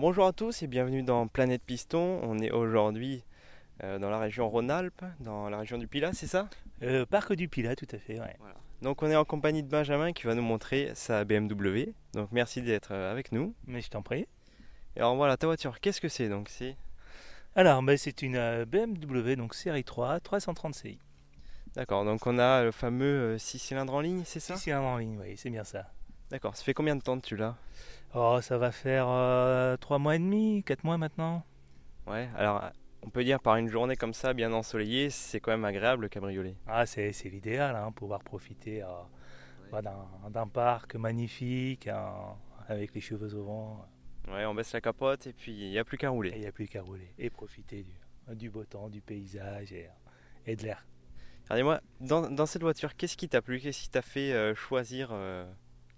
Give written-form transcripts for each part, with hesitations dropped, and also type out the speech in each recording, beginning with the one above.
Bonjour à tous et bienvenue dans Planète Piston. On est aujourd'hui dans la région Rhône-Alpes, dans la région du Pilat, c'est ça? Parc du Pilat, tout à fait, ouais. Voilà. Donc on est en compagnie de Benjamin qui va nous montrer sa BMW. Donc merci d'être avec nous. Mais je t'en prie. Et alors voilà, ta voiture, qu'est-ce que c'est? Donc c'est Alors, c'est une BMW, donc série 3, 330 Ci. D'accord, donc on a le fameux 6 cylindres en ligne, c'est ça? 6 cylindres en ligne, oui, c'est bien ça. D'accord, ça fait combien de temps que tu l'as? Oh, ça va faire 3 mois et demi, 4 mois maintenant. Ouais, alors on peut dire par une journée comme ça, bien ensoleillée, c'est quand même agréable le cabriolet. Ah, c'est l'idéal, hein, pouvoir profiter d'un parc magnifique, avec les cheveux au vent. Ouais, on baisse la capote et puis il n'y a plus qu'à rouler. Et il n'y a plus qu'à rouler. Et profiter du beau temps, du paysage et de l'air. Regardez-moi, dans cette voiture, qu'est-ce qui t'a plu? Qu'est-ce qui t'a fait choisir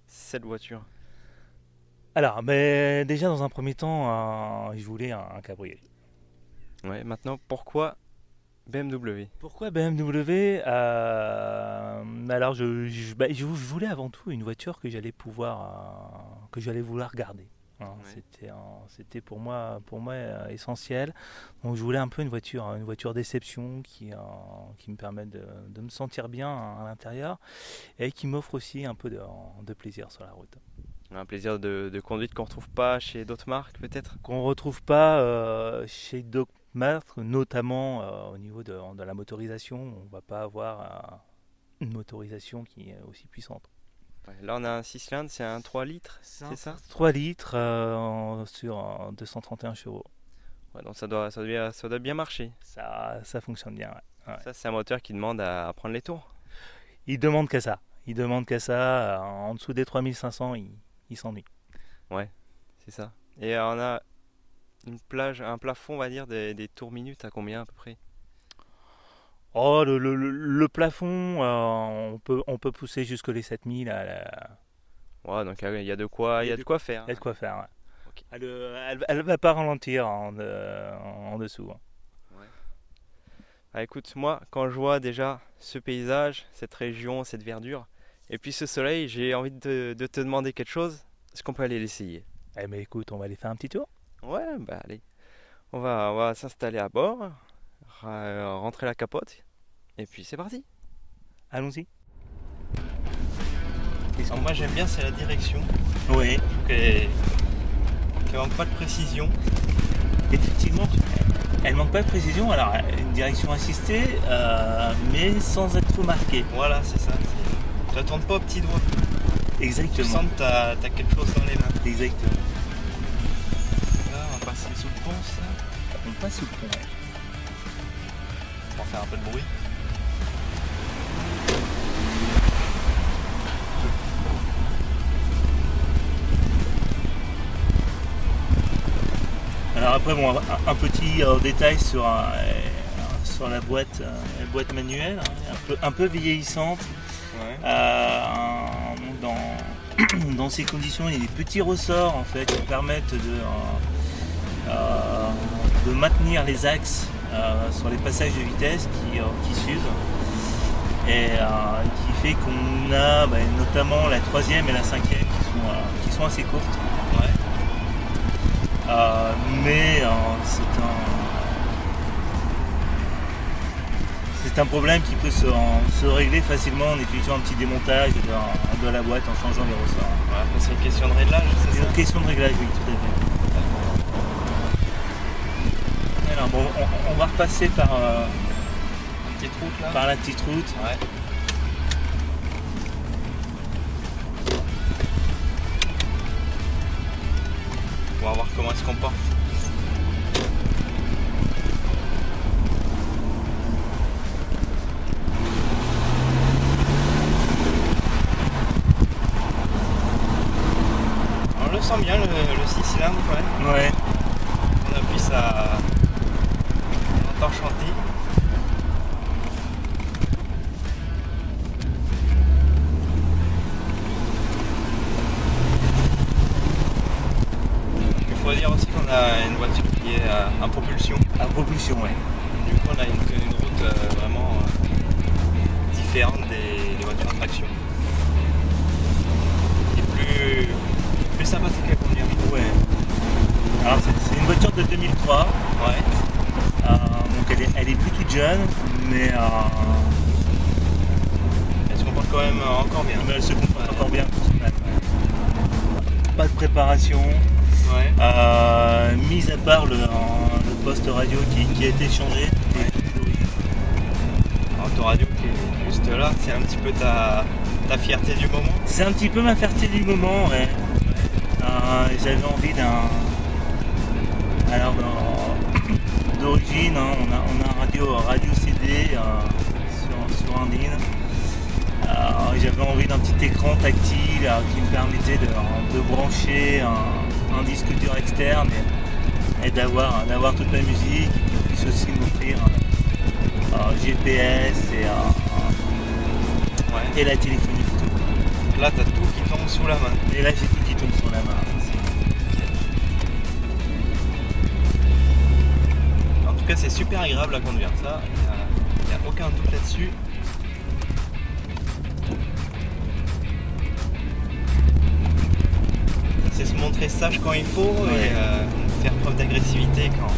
cette voiture? Alors, mais déjà dans un premier temps, je voulais un cabriolet. Ouais, maintenant, pourquoi BMW? Pourquoi BMW? Alors je voulais avant tout une voiture que j'allais vouloir garder, hein. Ouais. C'était pour moi essentiel. Donc je voulais un peu une voiture déception qui me permette de me sentir bien à l'intérieur et qui m'offre aussi un peu de plaisir sur la route. Un plaisir de conduite qu'on retrouve pas chez d'autres marques, peut-être? Qu'on ne retrouve pas chez d'autres marques, notamment au niveau de la motorisation. On ne va pas avoir une motorisation qui est aussi puissante. Ouais, là, on a un 6 cylindres, c'est un 3 litres, c'est ça? 3 litres sur 231 chevaux. Ouais, donc ça doit bien marcher. Ça fonctionne bien. Ouais. Ouais. Ça, c'est un moteur qui demande à prendre les tours. Il demande qu'à ça. Il demande qu'à ça. En dessous des 3500, il s'ennuie. Ouais, c'est ça. Et on a un plafond, on va dire, des tours minutes à combien à peu près? Oh, le plafond, on peut pousser jusque les 7000. Ouais, donc il y a de quoi, il y a de quoi faire, Il y a hein. de quoi faire. Ouais. Ok. Elle va pas ralentir en dessous, hein. Ouais. Ah, écoute, moi, quand je vois déjà ce paysage, cette région, cette verdure, et puis ce soleil, j'ai envie de te demander quelque chose. Est-ce qu'on peut aller l'essayer? Eh mais écoute, on va aller faire un petit tour. Ouais, bah allez. On va s'installer à bord, rentrer la capote, et puis c'est parti. Allons-y. Alors moi j'aime bien, c'est la direction, Oui, qui manque pas de précision. effectivement, elle manque pas de précision. Alors, une direction assistée, mais sans être trop marquée. Voilà, c'est ça. Tu ne tournes pas au petit doigt. Tu Exactement. sens que tu as quelque chose dans les mains. Exactement. Là, on va passer sous le pont, ça. On passe sous le pont. Ouais. On va faire un peu de bruit. Alors après, bon, un petit détail sur la boîte manuelle, hein, un peu vieillissante. Ouais. Dans ces conditions, il y a des petits ressorts en fait qui permettent de maintenir les axes sur les passages de vitesse qui s'usent et qui fait qu'on a notamment la troisième et la cinquième qui sont assez courtes. Ouais. Mais c'est un problème qui peut se régler facilement en effectuant un petit démontage de la boîte en changeant les ressorts. Ouais, après, c'est une question de réglage, c'est C'est ça? une question de réglage, oui, tout à fait. Alors bon, on va repasser par Petite route là. la petite route. Ouais. On va voir comment elle se comporte. On le sent bien le 6 cylindres quand même. Ouais. On appuie ça. On entend chanter. Il faut dire aussi qu'on a une voiture qui est à propulsion. À propulsion, ouais. Du coup, on a une route vraiment différente des voitures à traction. Qui est plus sympathique à conduire. Ouais. Alors c'est une voiture de 2003. Ouais. Donc elle est plus toute jeune, mais Elle se comporte quand même encore bien. elle se comporte encore bien pour son âge. Pas de préparation, Ouais. mis à part le poste radio qui a été changé. Ouais. Autoradio qui est juste là, c'est un petit peu ta fierté du moment. C'est un petit peu ma fierté du moment, ouais. J'avais envie d'un... Alors d'origine, on a un radio CD sur un DIN. J'avais envie d'un petit écran tactile qui me permettait de brancher un disque dur externe et d'avoir toute la musique, et qui puisse aussi m'offrir un GPS et la téléphonie photo. Donc là, t'as tout qui tombe sous la main. Et là, j'ai tout qui tombe sur la main. En tout cas, c'est super agréable à conduire. Ça, il n'y a aucun doute là-dessus. C'est se montrer sage quand il faut et faire preuve d'agressivité quand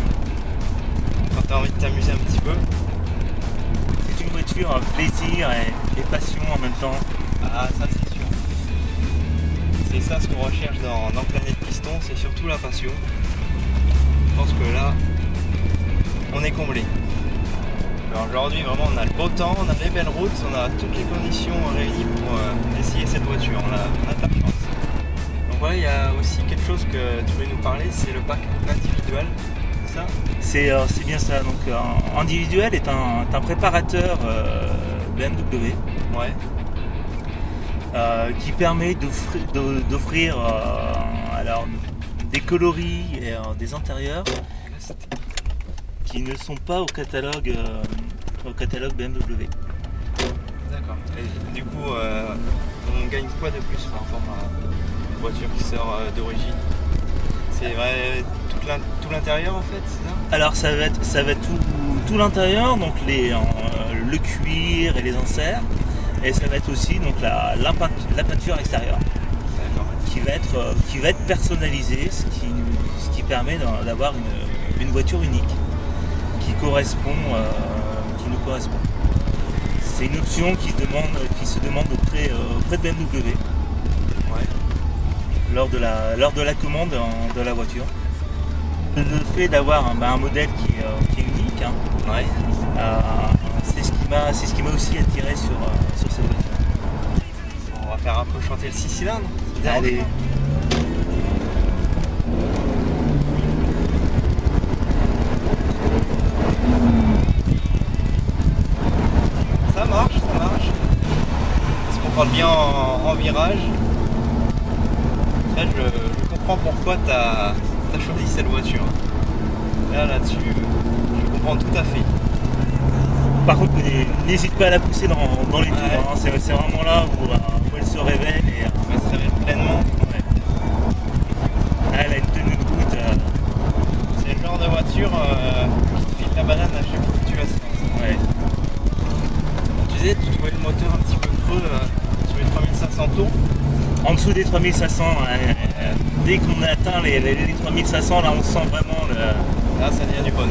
tu as envie de t'amuser un petit peu. C'est une voiture plaisir et passion en même temps. Ah, ça c'est sûr. C'est ça ce qu'on recherche dans Planète Piston, c'est surtout la passion. Je pense que là, on est comblé. Aujourd'hui, vraiment, on a le beau temps, on a les belles routes, on a toutes les conditions réunies pour essayer cette voiture. On a de la chance. Donc voilà, il y a aussi quelque chose que tu voulais nous parler, c'est le pack individuel, c'est ça? C'est bien ça. Donc, Individuel est un préparateur BMW. Ouais. Qui permet d'offrir alors des coloris et des intérieurs qui ne sont pas au catalogue BMW. D'accord. Et du coup, on gagne quoi de plus par rapport à une voiture qui sort d'origine? C'est vrai, tout l'intérieur en fait, c'est ça? Alors ça va être tout l'intérieur, donc le cuir et les inserts, et ça va être aussi donc la peinture extérieure. D'accord. Qui va être personnalisée, ce qui permet d'avoir une voiture unique qui nous correspond. C'est une option qui se demande auprès de BMW. Ouais. Lors de la commande de la voiture. Le fait d'avoir un modèle qui est unique, hein, Ouais. c'est ce qui m'a aussi attiré sur cette voiture. On va faire un peu chanter le 6 cylindres. Allez. Ça marche. On se comporte bien en virage. Là, je comprends pourquoi tu as choisi cette voiture. Là-dessus, je comprends tout à fait. Par contre, n'hésite pas à la pousser dans les tours. Ouais. Hein. C'est vraiment là où elle se révèle. Elle se révèle pleinement. Ouais. Elle a une tenue de route. C'est le genre de voiture qui te file la banane à chaque fois que tu la sens. Ouais. Tu disais, tu trouvais le moteur un petit peu creux sur les 3500 tours. En dessous des 3500, dès qu'on a atteint les 3500, là on sent vraiment le... Là, ça devient du bonheur.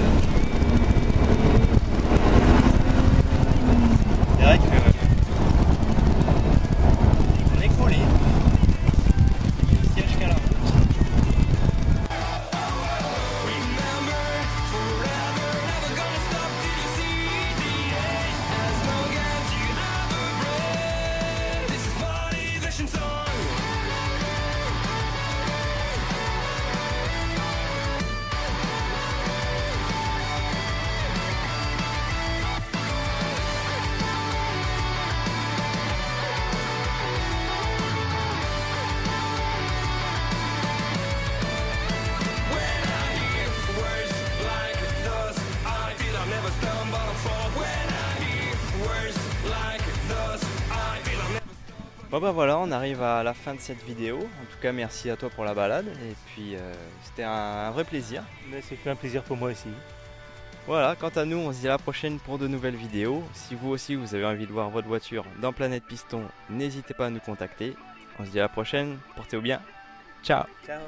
C'est vrai que on est collé. Il siège qu'à la route. Bon bah voilà, on arrive à la fin de cette vidéo. En tout cas, merci à toi pour la balade. Et puis, c'était un vrai plaisir. Mais c'est fait un plaisir pour moi aussi. Voilà, quant à nous, on se dit à la prochaine pour de nouvelles vidéos. Si vous aussi, vous avez envie de voir votre voiture dans Planète Piston, n'hésitez pas à nous contacter. On se dit à la prochaine, portez-vous bien. Ciao. Ciao.